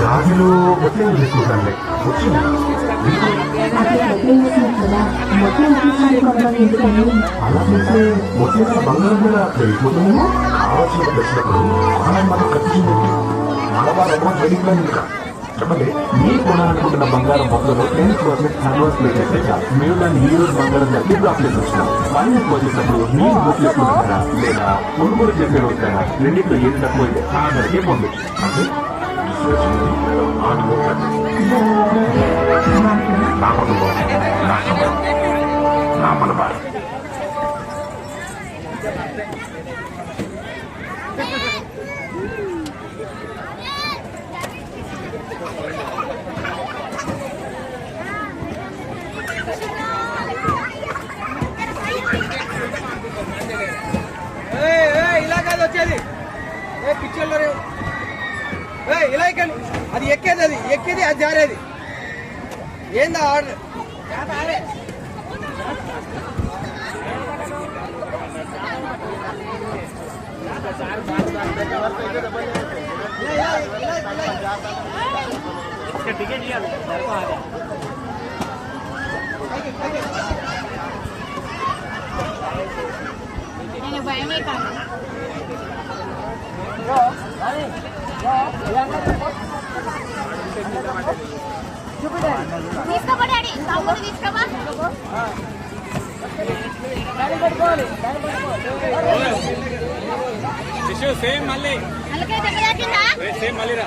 రాజులు మొత్తం తీసుకుంటాను అలా చేస్తే మొత్తం బంగారం కూడా పెరిగిపోతుందేమో కావాల్సిన తెచ్చినప్పుడు మనం ఖర్చు మలబార్ అడ్వాన్స్ వెడ్డింగ్ ప్లాన్ ఇంకా చెప్పండి. మీరు కొనాలనుకుంటున్న బంగారం మొత్తంలో 10% అడ్వాన్స్ పే చేస్తే చాలు. మీరు దాన్ని ఈ రోజు బంగారం దగ్గర డ్రాప్ చేసి వచ్చినాం. ఫైనల్ వచ్చేటప్పుడు మీరు బుక్ చేసుకుంటారా లేదా కొనుగోలు చేసే వచ్చారా రెండింటిలో ఏది తక్కువ అయితే ఆ ధరకే పొందొచ్చు. అంటే నా కుటుంబం నా సమయం నా మలబార్. ఇలా కాదు వచ్చేది పిక్చర్లో ఇలా ఎక్కండి. అది ఎక్కేది అది జారేది ఏందా ఆర్డర్ టికెట్ ఇవ్వాలి. నేను భయమే కాదు తీసుకోబడి తీసుకోవా సేమ్ మళ్ళీ సేమ్ మళ్ళీ రా